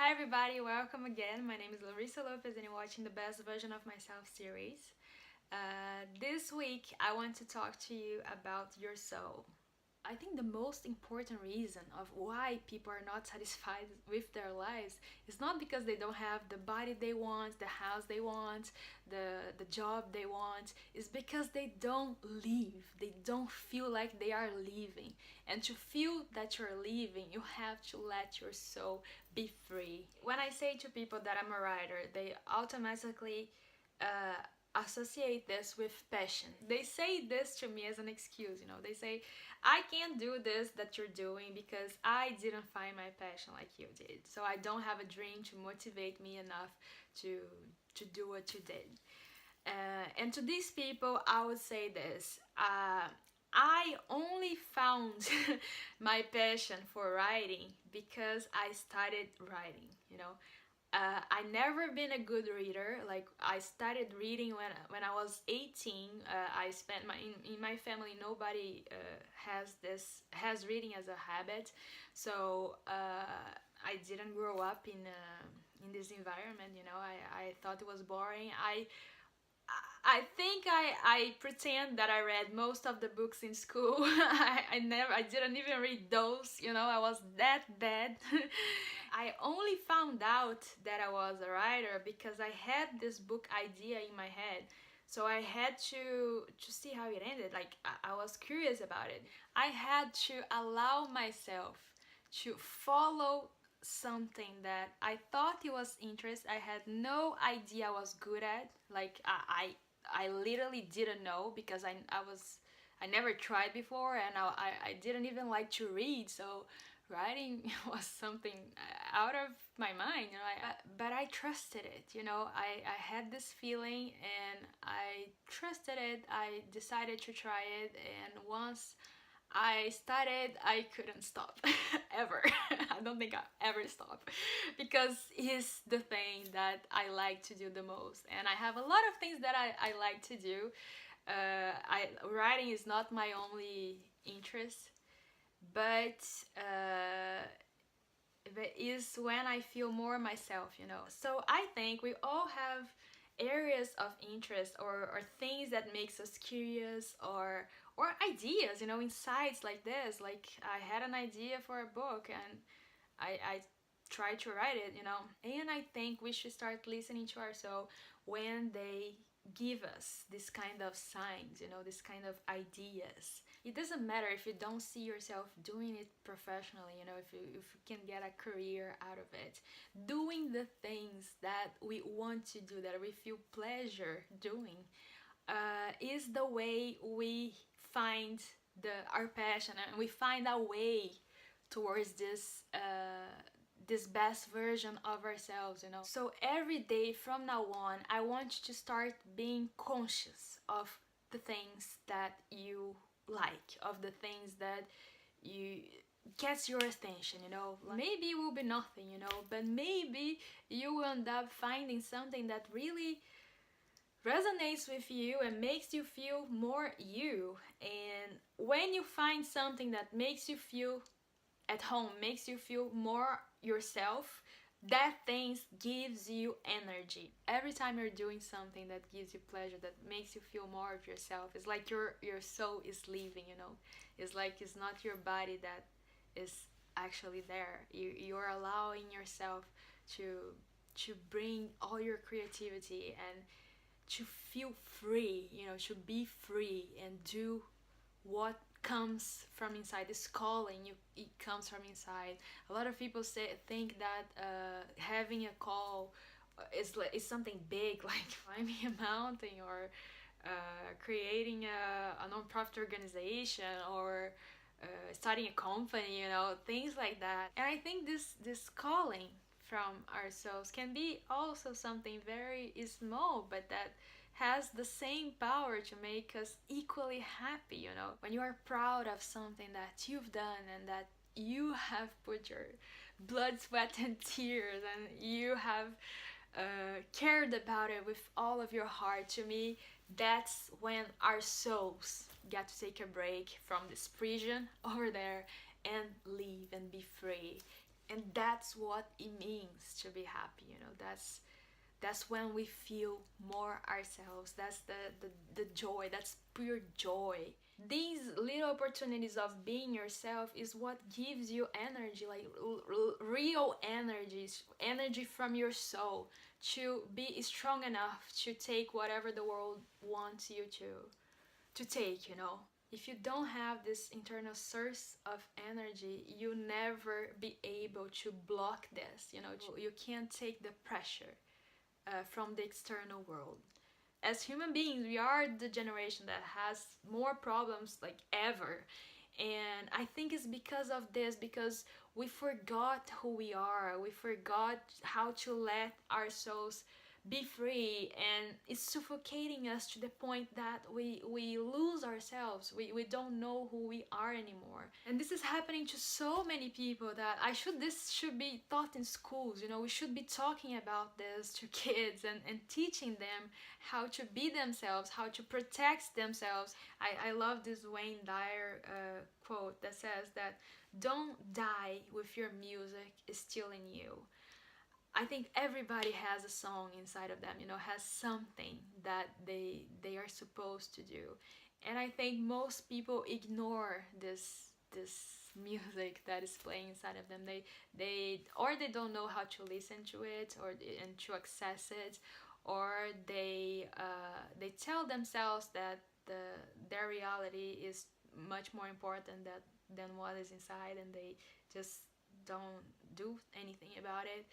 Hi everybody, welcome again. My name is Larissa Lopes and you're watching the Best Version of Myself series. This week I want to talk to you about your soul. I think the most important reason of why people are not satisfied with their lives is not because they don't have the body they want, the house they want, the job they want. It's because they don't live. They don't feel like they are living. And to feel that you're living, you have to let your soul be free. When I say to people that I'm a writer, they automatically associate this with passion. They say this to me as an excuse, They say, I can't do this that you're doing because I didn't find my passion like you did. So I don't have a dream to motivate me enough to do what you did. And to these people, I would say this. I only found my passion for writing because I started writing. I never been a good reader. Like I started reading when I was 18. I spent in my family. Nobody has reading as a habit, so I didn't grow up in this environment. I thought it was boring. I think I pretend that I read most of the books in school. I didn't even read those, I was that bad. I only found out that I was a writer because I had this book idea in my head. So I had to see how it ended. Like I was curious about it. I had to allow myself to follow something that I thought it was interest. I had no idea I was good at. Like I literally didn't know because I never tried before, and I didn't even like to read. So writing was something out of my mind, but I trusted it. I had this feeling and I trusted it. I decided to try it, and once I started, I couldn't stop ever. I don't think I'll ever stop because it's the thing that I like to do the most. And I have a lot of things that I like to do. Writing is not my only interest, but is when I feel more myself. So I think we all have areas of interest or things that makes us curious or ideas, insights like this. Like I had an idea for a book and I tried to write it. And I think we should start listening to ourselves when they give us this kind of signs, this kind of ideas. It doesn't matter if you don't see yourself doing it professionally, if you can get a career out of it. Doing the things that we want to do, that we feel pleasure doing, is the way we find our passion, and we find a way towards this best version of ourselves. So every day from now on, I want you to start being conscious of the things that you like, of the things that you gets your attention. Maybe it will be nothing, but maybe you will end up finding something that really resonates with you and makes you feel more you. And when you find something that makes you feel at home, makes you feel more yourself, that thing gives you energy. Every time you're doing something that gives you pleasure, that makes you feel more of yourself, it's like your soul is leaving. It's like it's not your body that is actually there. You're allowing yourself to bring all your creativity and to feel free, to be free and do what comes from inside. This calling, it comes from inside. A lot of people think that having a call is something big, like climbing a mountain or creating a non-profit organization or starting a company, things like that. And I think this calling from ourselves can be also something very small, but that has the same power to make us equally happy. When you are proud of something that you've done and that you have put your blood, sweat, and tears, and you have cared about it with all of your heart, to me, that's when our souls get to take a break from this prison over there and leave and be free. And that's what it means to be happy, you know. That's when we feel more ourselves. That's the joy. That's pure joy. These little opportunities of being yourself is what gives you energy, like real energy, energy from your soul, to be strong enough to take whatever the world wants you to take, you know. If you don't have this internal source of energy, you never be able to block this, you know. You can't take the pressure from the external world. As human beings, we are the generation that has more problems like ever. And I think it's because of this, because we forgot who we are. We forgot how to let our souls be free, and it's suffocating us to the point that we lose ourselves. We don't know who we are anymore. And this is happening to so many people that this should be taught in schools, you know. We should be talking about this to kids, and teaching them how to be themselves, how to protect themselves. I love this Wayne Dyer quote that says that don't die with your music still in you. I think everybody has a song inside of them, you know, has something that they are supposed to do. And I think most people ignore this music that is playing inside of them. They don't know how to listen to it, or and to access it, or they tell themselves that their reality is much more important than what is inside, and they just don't do anything about it.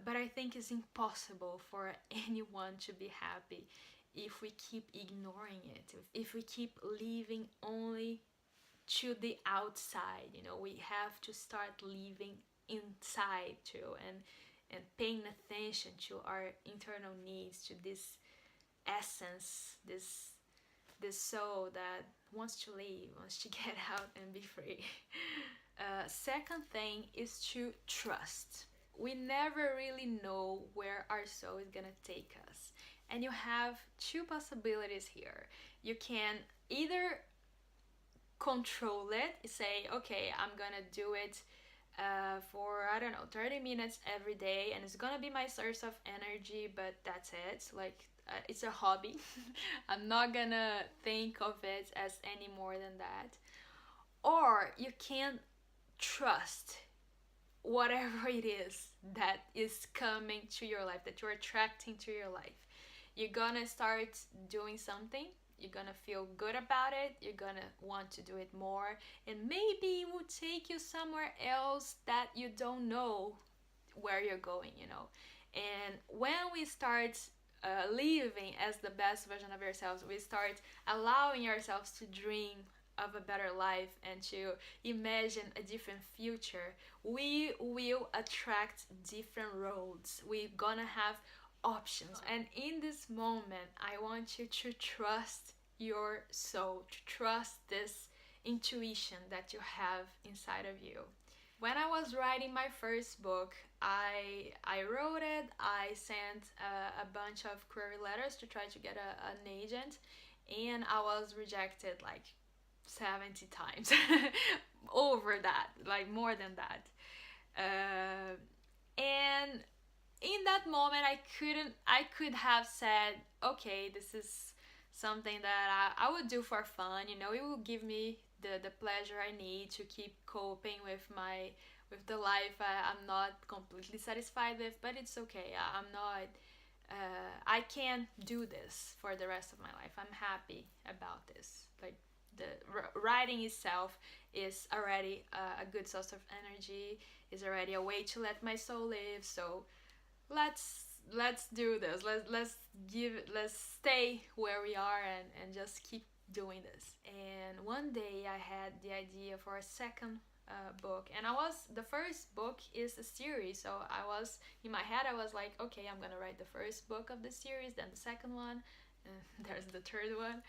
But I think it's impossible for anyone to be happy if we keep ignoring it, if we keep living only to the outside. You know, we have to start living inside too, and paying attention to our internal needs, to this essence, this soul that wants to live, wants to get out and be free. Second thing is to trust. We never really know where our soul is gonna take us. And you have two possibilities here. You can either control it, say, okay, I'm gonna do it for, I don't know, 30 minutes every day, and it's gonna be my source of energy, but that's it. Like, it's a hobby. I'm not gonna think of it as any more than that. Or you can trust whatever it is that is coming to your life, that you're attracting to your life. You're gonna start doing something, you're gonna feel good about it, you're gonna want to do it more, and maybe it will take you somewhere else that you don't know where you're going, you know. And when we start living as the best version of ourselves, we start allowing ourselves to dream of a better life and to imagine a different future, we will attract different roads. We're gonna have options. And in this moment, I want you to trust your soul, to trust this intuition that you have inside of you. When I was writing my first book, I wrote it, I sent a bunch of query letters to try to get an agent, and I was rejected like 70 times. Over that, like more than that. And in that moment, I could have said, okay, this is something that I would do for fun, you know. It will give me the pleasure I need to keep coping with the life I'm not completely satisfied with, but it's okay. I'm not I can't do this for the rest of my life. I'm happy about this. Like, the writing itself is already a good source of energy, is already a way to let my soul live. So let's do this. Let's stay where we are, and just keep doing this. And one day I had the idea for a second book, and the first book is a series, so I was in my head, I was like, okay, I'm gonna write the first book of the series, then the second one, and there's the third one.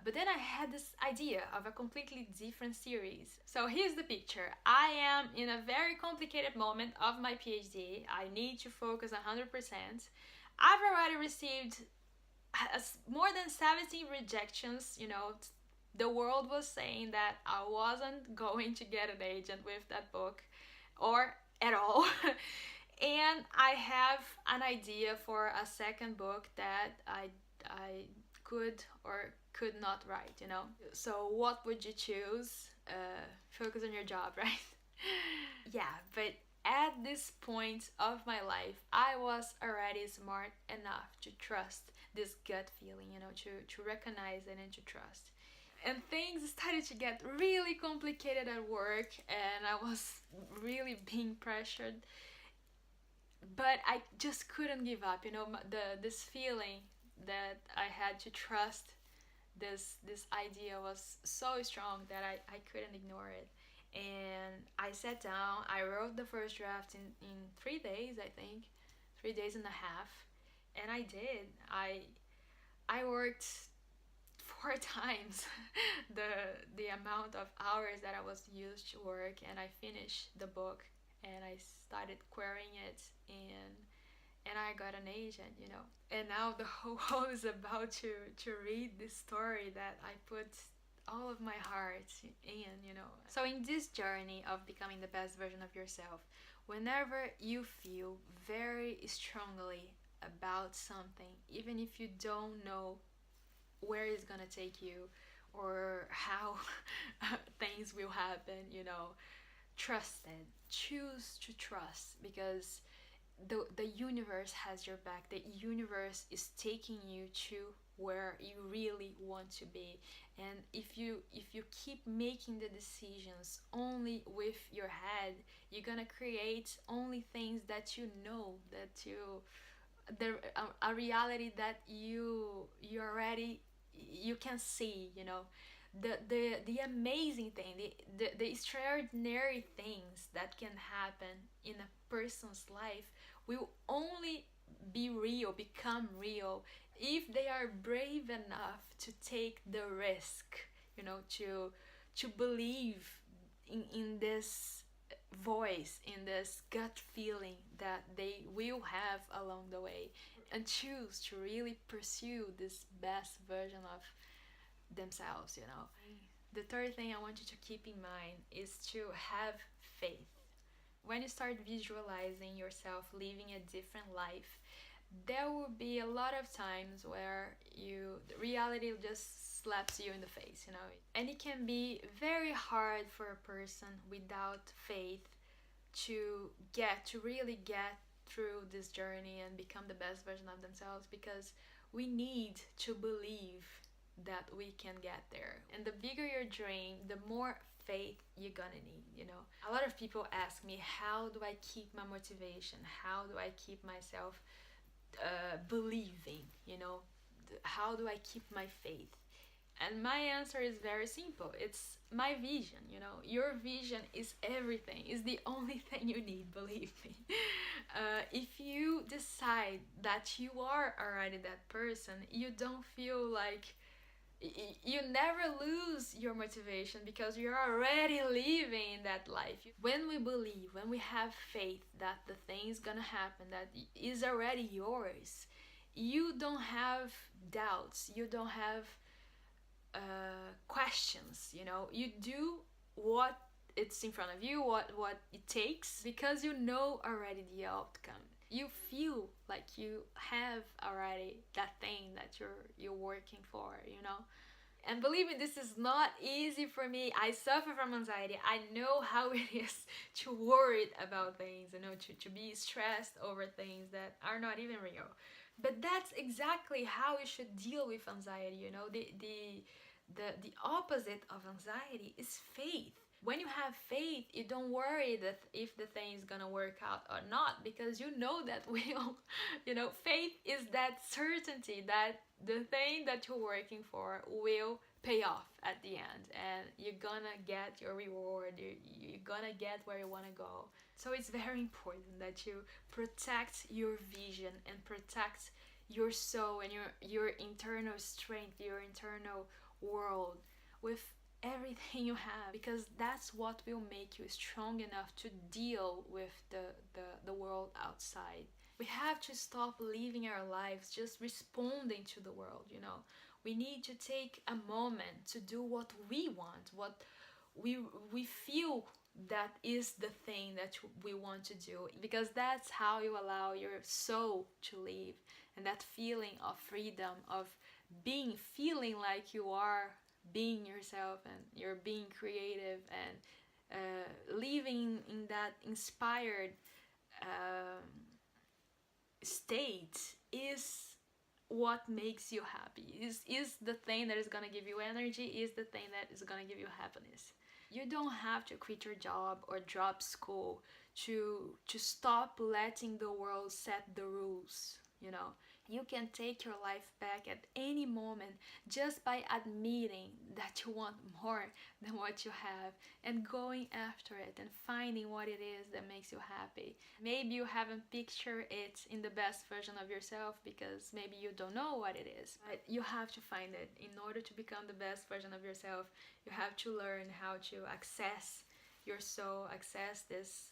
But then I had this idea of a completely different series. So here's the picture. I am in a very complicated moment of my PhD. I need to focus 100%. I've already received more than 70 rejections, you know. The world was saying that I wasn't going to get an agent with that book. or at all. And I have an idea for a second book that I could or could not write, you know. So what would you choose? Focus on your job, right? Yeah, but at this point of my life, I was already smart enough to trust this gut feeling, you know, to recognize it and to trust. And things started to get really complicated at work, and I was really being pressured, but I just couldn't give up. You know, the this feeling that I had to trust this idea was so strong that I couldn't ignore it. And I sat down. I wrote the first draft in 3 days, I think, 3 days and a half, and I did. I worked 4 times the amount of hours that I was used to work, and I finished the book, and I started querying it, and I got an agent, you know. And now the whole world is about to read this story that I put all of my heart in, you know. So in this journey of becoming the best version of yourself, whenever you feel very strongly about something, even if you don't know where it's gonna take you or how things will happen, you know, trust it. Choose to trust, because the universe has your back. The universe is taking you to where you really want to be. And if you keep making the decisions only with your head, you're gonna create only things that you know, that you the a reality that you already you can see, you know. The amazing thing, the extraordinary things that can happen in a person's life will only be real, become real, if they are brave enough to take the risk, you know, to believe in this voice, in this gut feeling that they will have along the way, and choose to really pursue this best version of themselves, you know. The third thing I want you to keep in mind is to have faith. When you start visualizing yourself living a different life, there will be a lot of times where reality just slaps you in the face, you know. And it can be very hard for a person without faith to really get through this journey and become the best version of themselves, because we need to believe that we can get there. And the bigger your dream, the more faith you're gonna need, you know. A lot of people ask me, how do I keep my motivation? How do I keep myself believing, you know? How do I keep my faith? And my answer is very simple. It's my vision, you know. Your vision is everything. It's the only thing you need, believe me. If you decide that you are already that person, you don't feel like you never lose your motivation, because you're already living that life. When we believe, when we have faith that the thing's gonna happen, that is already yours, you don't have doubts, you don't have questions, you know. You do what it's in front of you, what it takes, because you know already the outcome. You feel like you have already that thing that you're working for, you know. And believe me, this is not easy for me. I suffer from anxiety. I know how it is to worry about things, you know, to be stressed over things that are not even real. But that's exactly how you should deal with anxiety, you know. The opposite of anxiety is faith. When you have faith, you don't worry that if the thing is gonna work out or not, because you know that will. You know, faith is that certainty that the thing that you're working for will pay off at the end, and you're gonna get your reward. You're gonna get where you wanna go. So it's very important that you protect your vision and protect your soul and your internal strength, your internal world, with everything you have, because that's what will make you strong enough to deal with the world outside. We have to stop living our lives just responding to the world, you know. We need to take a moment to do what we want, what we feel that is the thing that we want to do, because that's how you allow your soul to live, and that feeling of freedom, of feeling like you are being yourself and you're being creative, and living in that inspired um, state is what makes you happy, is the thing that is gonna give you energy, is the thing that is gonna give you happiness. You don't have to quit your job or drop school to stop letting the world set the rules, you know. You can take your life back at any moment just by admitting that you want more than what you have, and going after it and finding what it is that makes you happy. Maybe you haven't pictured it in the best version of yourself because maybe you don't know what it is, but you have to find it. In order to become the best version of yourself, you have to learn how to access your soul, access this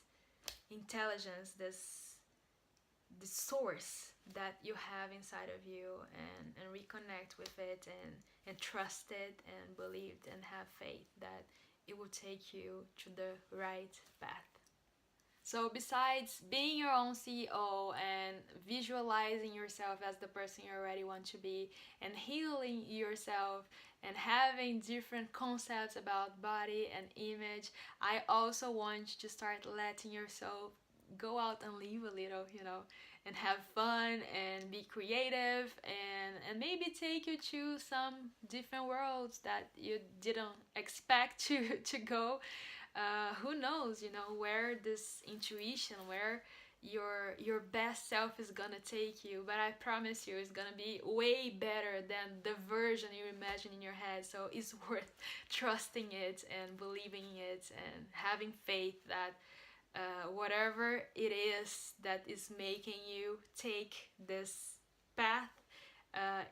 intelligence, this source that you have inside of you, and reconnect with it, and trust it and believe and have faith that it will take you to the right path. So besides being your own CEO and visualizing yourself as the person you already want to be, and healing yourself and having different concepts about body and image, I also want you to start letting yourself go out and live a little, you know, and have fun and be creative, and maybe take you to some different worlds that you didn't expect to go. Who knows, you know, where this intuition, where your best self is gonna take you. But I promise you, it's gonna be way better than the version you imagine in your head. So it's worth trusting it and believing it and having faith that whatever it is that is making you take this path,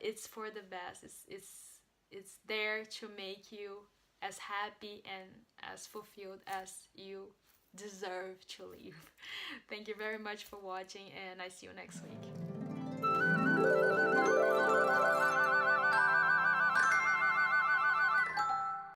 it's for the best. It's there to make you as happy and as fulfilled as you deserve to live. Thank you very much for watching, and I see you next week.